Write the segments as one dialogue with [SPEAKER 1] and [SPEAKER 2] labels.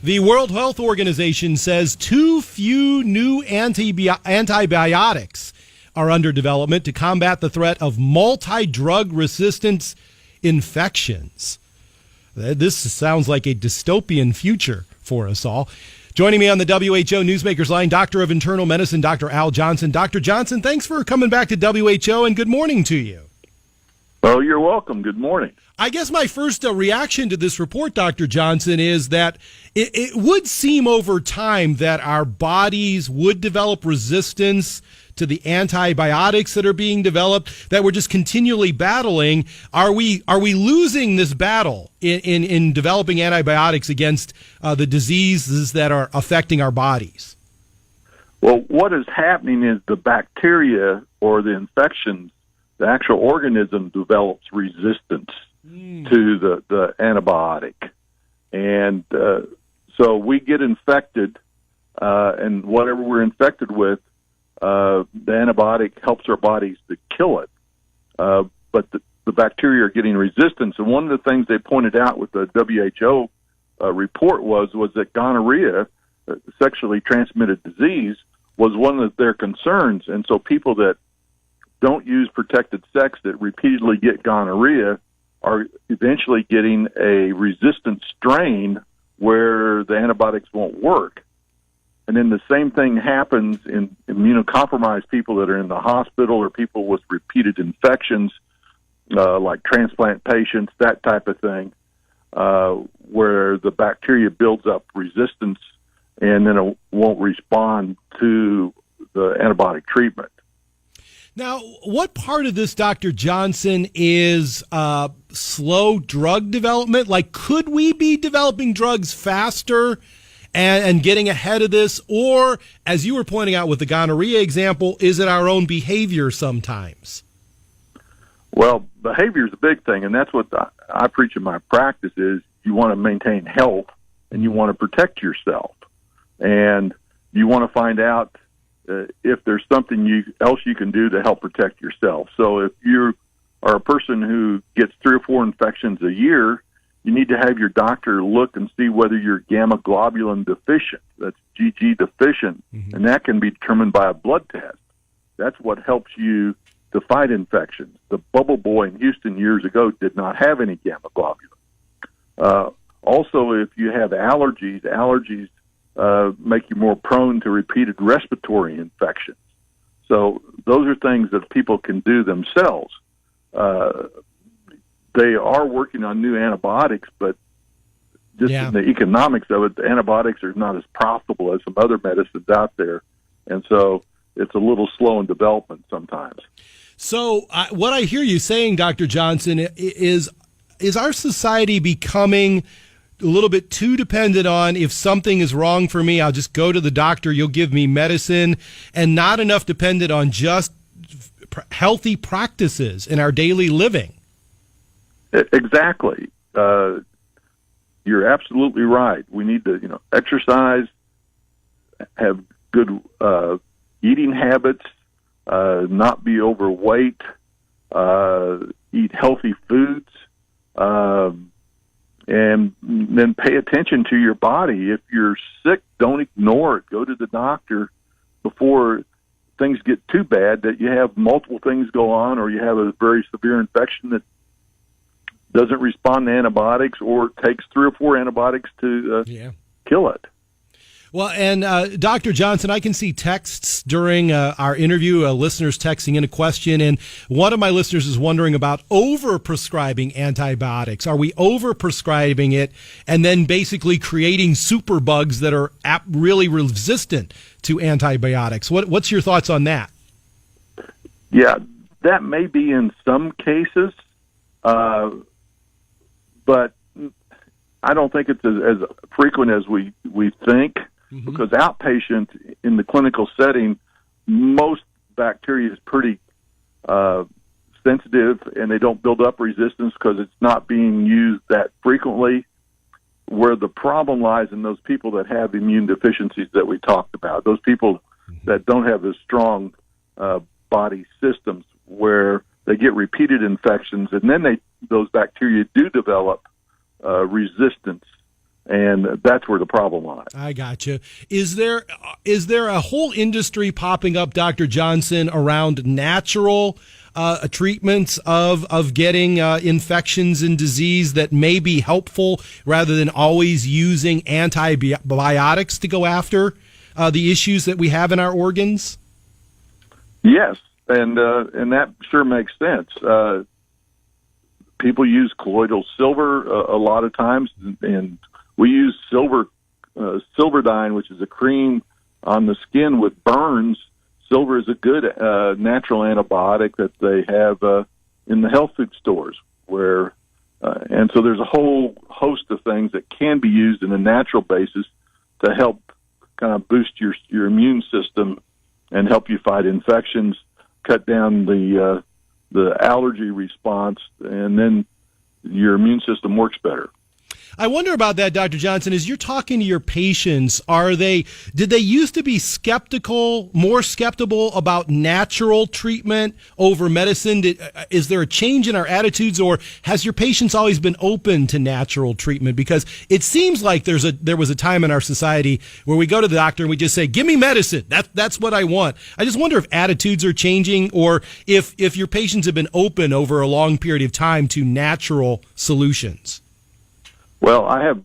[SPEAKER 1] The World Health Organization says too few new antibiotics are under development to combat the threat of multi-drug resistance infections. This sounds like a dystopian future for us all. Joining me on the WHO Newsmakers line, Doctor of Internal Medicine, Dr. Al Johnson. Dr. Johnson, thanks for coming back to WHO, and good morning to you.
[SPEAKER 2] Oh, you're welcome. Good morning.
[SPEAKER 1] I guess my first reaction to this report, Dr. Johnson, is that it would seem over time that our bodies would develop resistance to the antibiotics that are being developed, that we're just continually battling. Are we losing this battle in developing antibiotics against the diseases that are affecting our bodies?
[SPEAKER 2] Well, what is happening is the bacteria or the infections, the actual organism develops resistance to the antibiotic. And so we get infected, and whatever we're infected with, the antibiotic helps our bodies to kill it. But the bacteria are getting resistance. And one of the things they pointed out with the WHO report was that gonorrhea, sexually transmitted disease, was one of their concerns. And so people that don't use protected sex that repeatedly get gonorrhea are eventually getting a resistant strain where the antibiotics won't work. And then the same thing happens in immunocompromised people that are in the hospital or people with repeated infections, like transplant patients, that type of thing, where the bacteria builds up resistance and then it won't respond to the antibiotic treatment.
[SPEAKER 1] Now, what part of this, Dr. Johnson, is slow drug development? Like, could we be developing drugs faster and getting ahead of this? Or, as you were pointing out with the gonorrhea example, is it our own behavior sometimes?
[SPEAKER 2] Well, behavior is a big thing, and that's what I preach in my practice is you want to maintain health and you want to protect yourself. And you want to find out if there's something else you can do to help protect yourself. So if you are a person who gets 3 or 4 infections a year, you need to have your doctor look and see whether you're gamma globulin deficient. That's GG deficient, and that can be determined by a blood test. That's what helps you to fight infections. The Bubble Boy in Houston years ago did not have any gamma globulin. Also, if you have allergies make you more prone to repeated respiratory infections. So those are things that people can do themselves. They are working on new antibiotics, but just in the economics of it, the antibiotics are not as profitable as some other medicines out there. And so it's a little slow in development sometimes.
[SPEAKER 1] So what I hear you saying, Dr. Johnson, is our society becoming a little bit too dependent on if something is wrong for me, I'll just go to the doctor, you'll give me medicine, and not enough dependent on just healthy practices in our daily living?
[SPEAKER 2] Exactly. You're absolutely right. We need to, exercise, have good eating habits, not be overweight, eat healthy foods, and then pay attention to your body. If you're sick, don't ignore it. Go to the doctor before things get too bad that you have multiple things go on or you have a very severe infection that doesn't respond to antibiotics or takes 3 or 4 antibiotics to kill it.
[SPEAKER 1] Well, and Dr. Johnson, I can see texts during our interview, listeners texting in a question, and one of my listeners is wondering about overprescribing antibiotics. Are we overprescribing it and then basically creating superbugs that are really resistant to antibiotics? What's your thoughts on that?
[SPEAKER 2] Yeah, that may be in some cases, but I don't think it's as frequent as we think. Because outpatient in the clinical setting, most bacteria is pretty sensitive and they don't build up resistance because it's not being used that frequently. Where the problem lies in those people that have immune deficiencies that we talked about, those people that don't have as strong body systems where they get repeated infections and then those bacteria do develop resistance. And that's where the problem lies.
[SPEAKER 1] I gotcha. Is there a whole industry popping up, Dr. Johnson, around natural treatments of getting infections and disease that may be helpful rather than always using antibiotics to go after the issues that we have in our organs?
[SPEAKER 2] Yes, and that sure makes sense. People use colloidal silver a lot of times, and we use Silverdine, which is a cream on the skin with burns. Silver is a good natural antibiotic that they have in the health food stores, and so there's a whole host of things that can be used in a natural basis to help kind of boost your immune system and help you fight infections, cut down the allergy response, and then your immune system works better.
[SPEAKER 1] I wonder about that, Dr. Johnson. As you're talking to your patients, did they used to be more skeptical about natural treatment over medicine? Is there a change in our attitudes, or has your patients always been open to natural treatment? Because it seems like there was a time in our society where we go to the doctor and we just say, "Give me medicine. That's what I want." I just wonder if attitudes are changing, or if your patients have been open over a long period of time to natural solutions.
[SPEAKER 2] Well, I have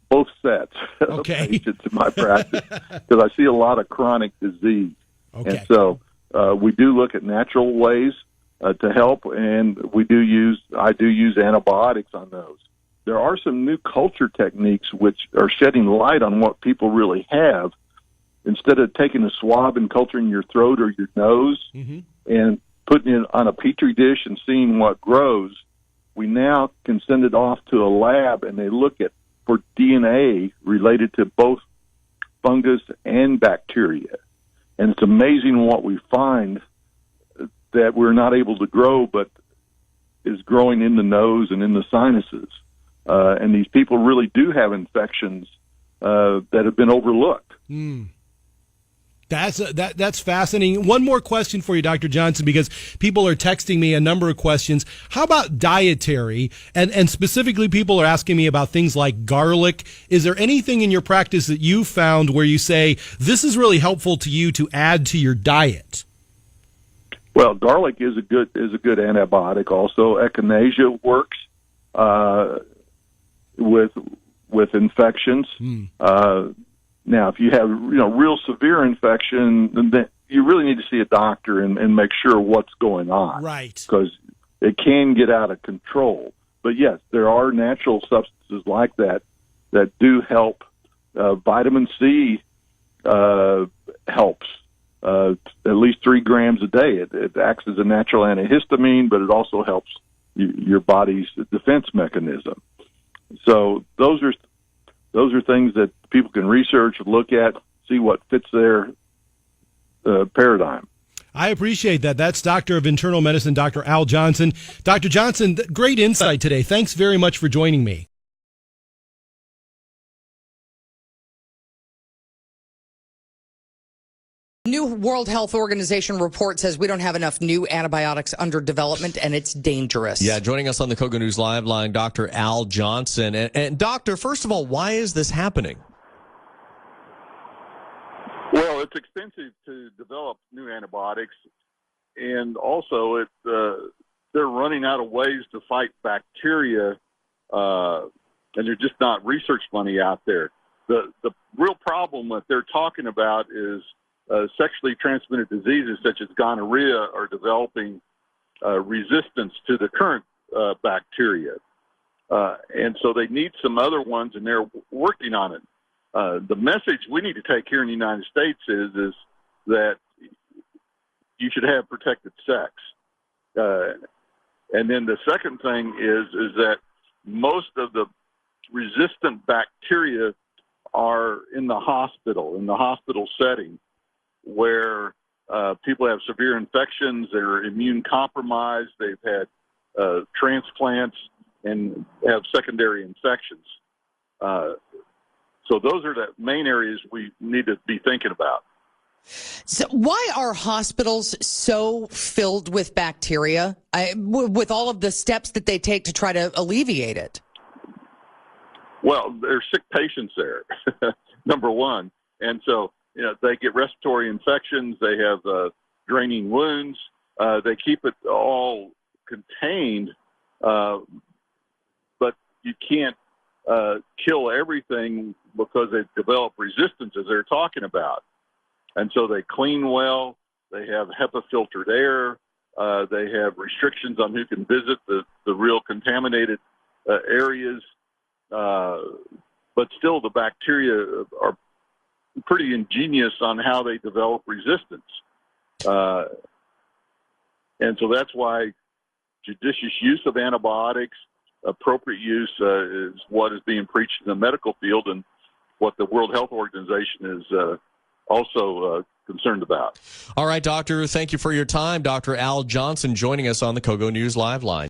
[SPEAKER 2] both sets of
[SPEAKER 1] Okay.
[SPEAKER 2] patients in my practice because I see a lot of chronic disease.
[SPEAKER 1] Okay.
[SPEAKER 2] And so we do look at natural ways to help, and I do use antibiotics on those. There are some new culture techniques which are shedding light on what people really have. Instead of taking a swab and culturing your throat or your nose and putting it on a petri dish and seeing what grows, we now can send it off to a lab, and they look for DNA related to both fungus and bacteria. And it's amazing what we find that we're not able to grow, but is growing in the nose and in the sinuses. And these people really do have infections that have been overlooked.
[SPEAKER 1] That's fascinating. One more question for you, Dr. Johnson, because people are texting me a number of questions. How about dietary? And specifically, people are asking me about things like garlic. Is there anything in your practice that you found where you say this is really helpful to you to add to your diet?
[SPEAKER 2] Well, garlic is a good antibiotic. Also, echinacea works with infections. Now, if you have real severe infection, then you really need to see a doctor and make sure what's going on.
[SPEAKER 1] Right.
[SPEAKER 2] Because it can get out of control. But yes, there are natural substances like that do help. Vitamin C helps at least 3 grams a day. It acts as a natural antihistamine, but it also helps your body's defense mechanism. So those are things that people can research, look at, see what fits their paradigm.
[SPEAKER 1] I appreciate that. That's Doctor of Internal Medicine, Dr. Al Johnson. Dr. Johnson, great insight today. Thanks very much for joining me.
[SPEAKER 3] New World Health Organization report says we don't have enough new antibiotics under development, and it's dangerous.
[SPEAKER 4] Yeah, joining us on the Koga News Live line, Dr. Al Johnson. And Doctor, first of all, why is this happening?
[SPEAKER 2] Well, it's expensive to develop new antibiotics, and also they're running out of ways to fight bacteria, and there's just not research money out there. The real problem that they're talking about is sexually transmitted diseases such as gonorrhea are developing resistance to the current bacteria. And so they need some other ones, and they're working on it. The message we need to take here in the United States is that you should have protected sex. And then the second thing is that most of the resistant bacteria are in the hospital setting, where people have severe infections, they're immune compromised, they've had transplants, and have secondary infections. So those are the main areas we need to be thinking about.
[SPEAKER 3] So why are hospitals so filled with bacteria with all of the steps that they take to try to alleviate it?
[SPEAKER 2] Well, there's sick patients there, number one. And so, they get respiratory infections. They have draining wounds. They keep it all contained, but you can't kill everything because they've developed resistance, as they're talking about. And so they clean well. They have HEPA-filtered air. They have restrictions on who can visit the real contaminated areas. But still, the bacteria are pretty ingenious on how they develop resistance. And so that's why judicious use of antibiotics, appropriate use, is what is being preached in the medical field and what the World Health Organization is also concerned about.
[SPEAKER 4] All right, Doctor, thank you for your time. Dr. Al Johnson joining us on the KOGO News Live Line.